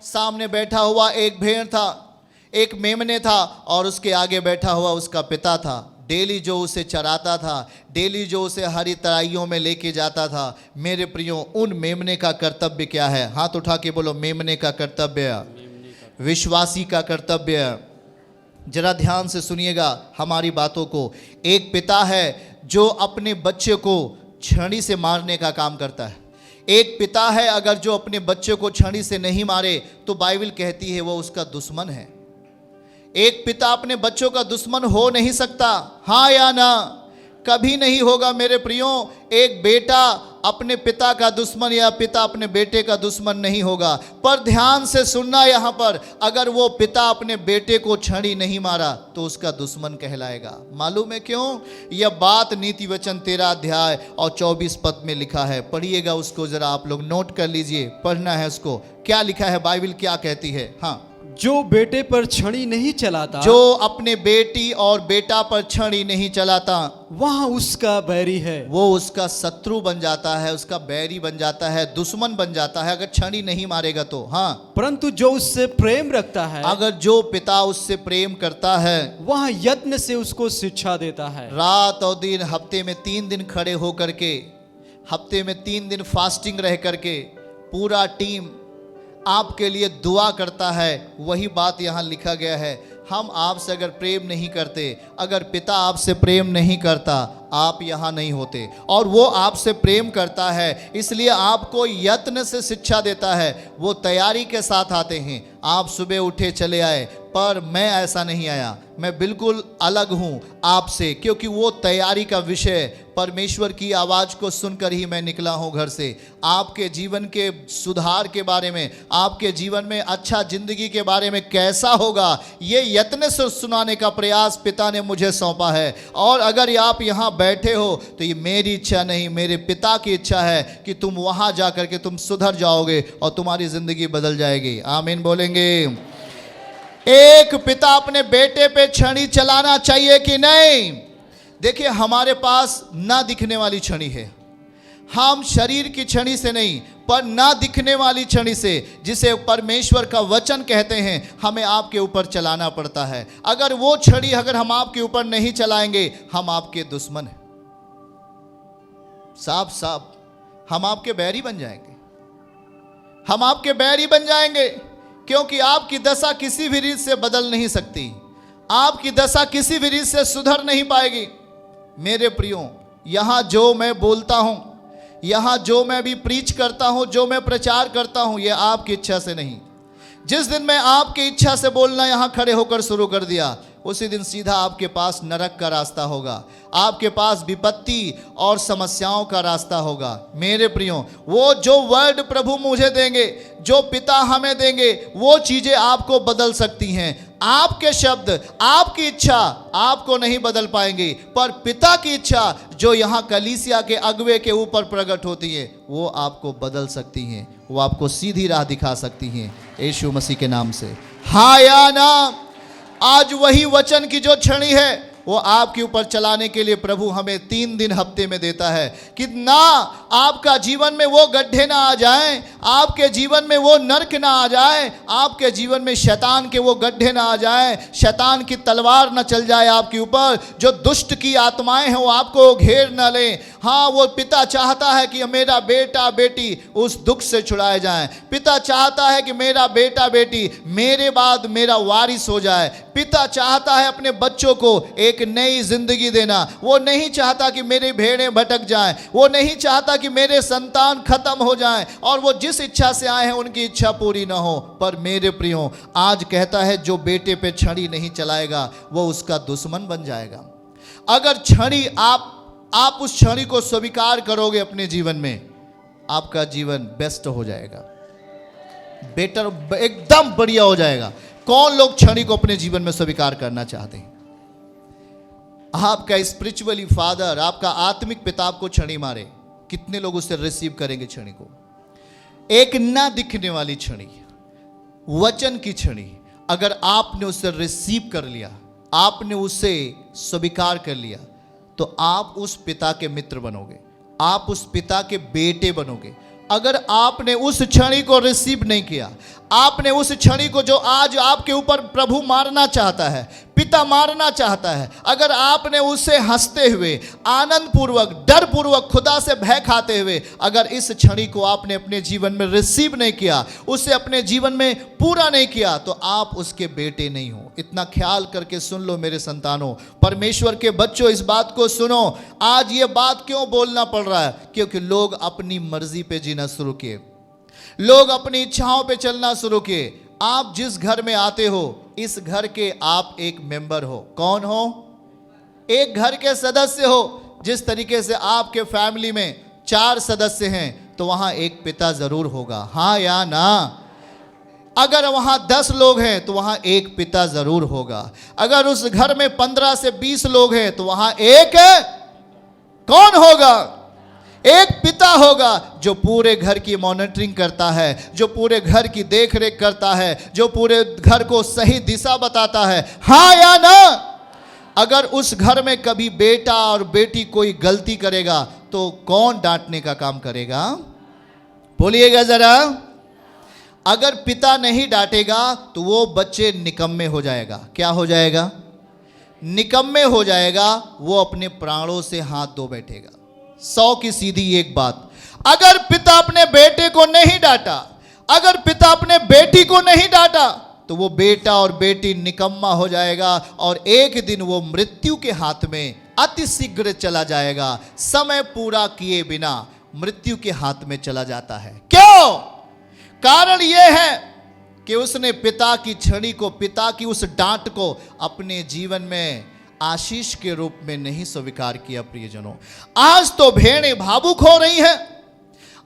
सामने बैठा हुआ एक भेड़ था, एक मेमने था, और उसके आगे बैठा हुआ उसका पिता था। डेली जो उसे चराता था, डेली जो उसे हरी तराइयों में लेके जाता था। मेरे प्रियो, उन मेमने का कर्तव्य क्या है? हाथ उठा के बोलो, मेमने का कर्तव्य, विश्वासी का कर्तव्य। जरा ध्यान से सुनिएगा हमारी बातों को। एक पिता है जो अपने बच्चे को छड़ी से मारने का काम करता है। एक पिता है अगर जो अपने बच्चे को छड़ी से नहीं मारे तो बाइबल कहती है वो उसका दुश्मन है। एक पिता अपने बच्चों का दुश्मन हो नहीं सकता, हाँ या ना? कभी नहीं होगा मेरे प्रियो। एक बेटा अपने पिता का दुश्मन या पिता अपने बेटे का दुश्मन नहीं होगा। पर ध्यान से सुनना यहाँ पर, अगर वो पिता अपने बेटे को छड़ी नहीं मारा तो उसका दुश्मन कहलाएगा। मालूम है क्यों? यह बात नीति वचन 13 अध्याय और 24 पद में लिखा है। पढ़िएगा उसको, जरा आप लोग नोट कर लीजिए, पढ़ना है उसको। क्या लिखा है, बाइबल क्या कहती है? हाँ, जो बेटे पर छड़ी नहीं चलाता, जो अपने बेटी और बेटा पर छड़ी नहीं चलाता, वह उसका बैरी है। वो उसका शत्रु बन जाता है, उसका बैरी बन जाता है, दुश्मन बन जाता है, अगर छड़ी नहीं मारेगा तो। हाँ, परंतु जो उससे प्रेम रखता है, अगर जो पिता उससे प्रेम करता है, वह यत्न से उसको शिक्षा देता है। रात और दिन, हफ्ते में 3 दिन खड़े होकर के, हफ्ते में 3 दिन फास्टिंग रह करके, पूरा टीम आपके लिए दुआ करता है। वही बात यहाँ लिखा गया है। हम आपसे अगर प्रेम नहीं करते, अगर पिता आपसे प्रेम नहीं करता, आप यहाँ नहीं होते। और वो आपसे प्रेम करता है, इसलिए आपको यत्न से शिक्षा देता है। वो तैयारी के साथ आते हैं। आप सुबह उठे चले आए, पर मैं ऐसा नहीं आया, मैं बिल्कुल अलग हूँ आपसे, क्योंकि वो तैयारी का विषय, परमेश्वर की आवाज़ को सुनकर ही मैं निकला हूँ घर से। आपके जीवन के सुधार के बारे में, आपके जीवन में अच्छा जिंदगी के बारे में कैसा होगा, ये यत्न से सुनाने का प्रयास पिता ने मुझे सौंपा है। और अगर आप यहाँ बैठे हो तो ये मेरी इच्छा नहीं, मेरे पिता की इच्छा है कि तुम वहाँ जा कर के तुम सुधर जाओगे और तुम्हारी ज़िंदगी बदल जाएगी। आमीन बोलेंगे। एक पिता अपने बेटे पे छड़ी चलाना चाहिए कि नहीं? देखिए, हमारे पास ना दिखने वाली छड़ी है। हम शरीर की छड़ी से नहीं, पर ना दिखने वाली छड़ी से, जिसे परमेश्वर का वचन कहते हैं, हमें आपके ऊपर चलाना पड़ता है। अगर वो छड़ी अगर हम आपके ऊपर नहीं चलाएंगे, हम आपके दुश्मन हैं। साफ साफ हम आपके बैरी बन जाएंगे, हम आपके बैरी बन जाएंगे, क्योंकि आपकी दशा किसी भी रीत से बदल नहीं सकती, आपकी दशा किसी भी रीत से सुधर नहीं पाएगी। मेरे प्रियो, यहाँ जो मैं बोलता हूँ, यहाँ जो मैं भी प्रीच करता हूँ, जो मैं प्रचार करता हूँ, ये आपकी इच्छा से नहीं। जिस दिन मैं आपकी इच्छा से बोलना यहाँ खड़े होकर शुरू कर दिया, उसी दिन सीधा आपके पास नरक का रास्ता होगा, आपके पास विपत्ति और समस्याओं का रास्ता होगा। मेरे प्रियो, वो जो वर्ड प्रभु मुझे देंगे, जो पिता हमें देंगे, वो चीज़ें आपको बदल सकती हैं। आपके शब्द, आपकी इच्छा आपको नहीं बदल पाएंगी, पर पिता की इच्छा जो यहाँ कलीसिया के अगुवे के ऊपर प्रकट होती है, वो आपको बदल सकती हैं, वो आपको सीधी राह दिखा सकती हैं, यीशु मसीह के नाम से। हाँ या ना? आज वही वचन की जो छड़ी है, वो आपके ऊपर चलाने के लिए प्रभु हमें 3 दिन हफ्ते में देता है, कि ना आपका जीवन में वो गड्ढे ना आ जाएं, आपके जीवन में वो नरक ना आ जाए, आपके जीवन में शैतान के वो गड्ढे ना आ जाएं, शैतान की तलवार ना चल जाए आपके ऊपर, जो दुष्ट की आत्माएं हैं वो आपको घेर ना लें। हाँ, वो पिता चाहता है कि मेरा बेटा बेटी उस दुख से छुड़ाए जाएं। पिता चाहता है कि मेरा बेटा बेटी मेरे बाद मेरा वारिस हो जाए। पिता चाहता है अपने बच्चों को एक नई जिंदगी देना। वो नहीं चाहता कि मेरे भेड़ें भटक जाएं, वो नहीं चाहता कि मेरे संतान खत्म हो जाएं, और वो जिस इच्छा से आए हैं उनकी इच्छा पूरी ना हो। पर मेरे प्रियो, आज कहता है जो बेटे पे छड़ी नहीं चलाएगा वो उसका दुश्मन बन जाएगा। अगर छड़ी आप उस छड़ी को स्वीकार करोगे अपने जीवन में, आपका जीवन बेस्ट हो जाएगा, बेटर, एकदम बढ़िया हो जाएगा। कौन लोग छड़ी को अपने जीवन में स्वीकार करना चाहते हैं? आपका स्पिरिचुअली फादर, आपका आत्मिक पिता आपको छड़ी मारे, कितने लोग उससे रिसीव करेंगे छड़ी को? एक ना दिखने वाली छड़ी, वचन की छड़ी, अगर आपने उसे रिसीव कर लिया, आपने उसे स्वीकार कर लिया, तो आप उस पिता के मित्र बनोगे, आप उस पिता के बेटे बनोगे, अगर आपने उस छड़ी को रिसीव नहीं किया, आपने उस छड़ी को जो आज आपके ऊपर प्रभु मारना चाहता है, पिता मारना चाहता है, अगर आपने उसे हंसते हुए, आनंद पूर्वक, डर पूर्वक, खुदा से भय खाते हुए अगर इस छड़ी को आपने अपने जीवन में रिसीव नहीं किया, उसे अपने जीवन में पूरा नहीं किया, तो आप उसके बेटे नहीं हो। इतना ख्याल करके सुन लो मेरे संतानों, परमेश्वर के बच्चों, इस बात को सुनो। आज ये बात क्यों बोलना पड़ रहा है? क्योंकि लोग अपनी मर्जी पे जीना शुरू किए, लोग अपनी इच्छाओं पे चलना शुरू किए। आप जिस घर में आते हो, इस घर के आप एक मेंबर हो। कौन हो? एक घर के सदस्य हो। जिस तरीके से आपके फैमिली में 4 सदस्य हैं, तो वहां एक पिता जरूर होगा, हाँ या ना? अगर वहां 10 लोग हैं तो वहां एक पिता जरूर होगा। अगर उस घर में 15 से 20 लोग हैं तो वहां एक कौन होगा? एक पिता होगा, जो पूरे घर की मॉनिटरिंग करता है, जो पूरे घर की देखरेख करता है, जो पूरे घर को सही दिशा बताता है, हाँ या ना? अगर उस घर में कभी बेटा और बेटी कोई गलती करेगा तो कौन डांटने का काम करेगा? बोलिएगा जरा। अगर पिता नहीं डांटेगा तो वो बच्चे निकम्मे हो जाएगा। क्या हो जाएगा? निकम्मे हो जाएगा। वो अपने प्राणों से हाथ धो बैठेगा। 100 की सीधी एक बात, अगर पिता अपने बेटे को नहीं डांटा, अगर पिता अपने बेटी को नहीं डांटा, तो वो बेटा और बेटी निकम्मा हो जाएगा और एक दिन वो मृत्यु के हाथ में अति शीघ्र चला जाएगा। समय पूरा किए बिना मृत्यु के हाथ में चला जाता है। क्यों? कारण यह है कि उसने पिता की छड़ी को, पिता की उस डांट को अपने जीवन में आशीष के रूप में नहीं स्वीकार किया। प्रियजनों, आज तो भेड़ें भावुक हो रही हैं,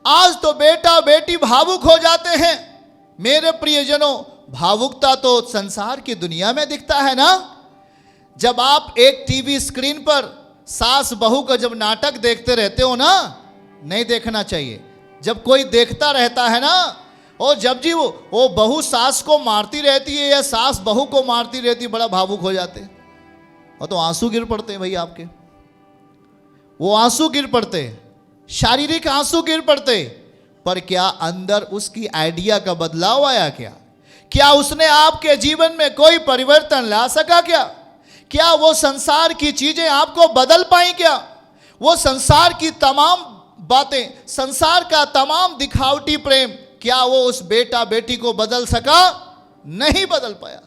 आज तो बेटा बेटी भावुक हो जाते हैं। मेरे प्रियजनों, भावुकता तो संसार की दुनिया में दिखता है ना। जब आप एक टीवी स्क्रीन पर सास बहू का जब नाटक देखते रहते हो ना, नहीं देखना चाहिए। जब कोई देखता रहता है ना, और जब जी वो बहू सास को मारती रहती है या सास बहू को मारती रहती है, बड़ा भावुक हो जाते हैं। और तो आंसू गिर पड़ते हैं भाई आपके, वो आंसू गिर पड़ते हैं, शारीरिक आंसू गिर पड़ते। पर क्या अंदर उसकी आइडिया का बदलाव आया? क्या उसने आपके जीवन में कोई परिवर्तन ला सका? क्या वो संसार की चीजें आपको बदल पाई? क्या वो संसार की तमाम बातें, संसार का तमाम दिखावटी प्रेम, क्या वो उस बेटा बेटी को बदल सका? नहीं बदल पाया।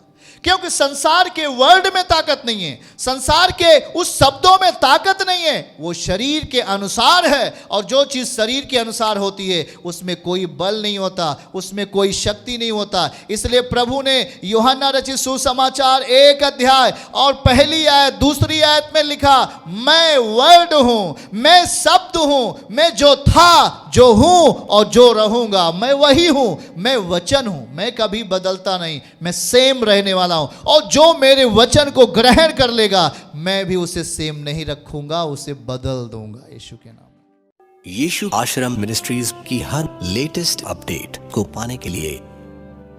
क्योंकि संसार के वर्ड में ताकत नहीं है, संसार के उस शब्दों में ताकत नहीं है। वो शरीर के अनुसार है, और जो चीज शरीर के अनुसार होती है उसमें कोई बल नहीं होता, उसमें कोई शक्ति नहीं होता। इसलिए प्रभु ने यूहन्ना रचित सुसमाचार 1 अध्याय और पहली आयत, दूसरी आयत में लिखा, मैं वर्ड हूं, मैं शब्द हूं, मैं जो था, जो हूं और जो रहूंगा, मैं वही हूं, मैं वचन हूं, मैं कभी बदलता नहीं, मैं सेम रहने वाला हूं। और जो मेरे वचन को ग्रहण कर लेगा, मैं भी उसे सेम नहीं रखूंगा, उसे बदल दूंगा। यीशु के नाम। यीशु आश्रम मिनिस्ट्रीज की हर लेटेस्ट अपडेट को पाने के लिए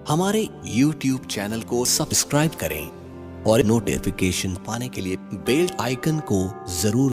हमारे YouTube चैनल को सब्सक्राइब करें और नोटिफिकेशन पाने के लिए बेल आइकन को जरूर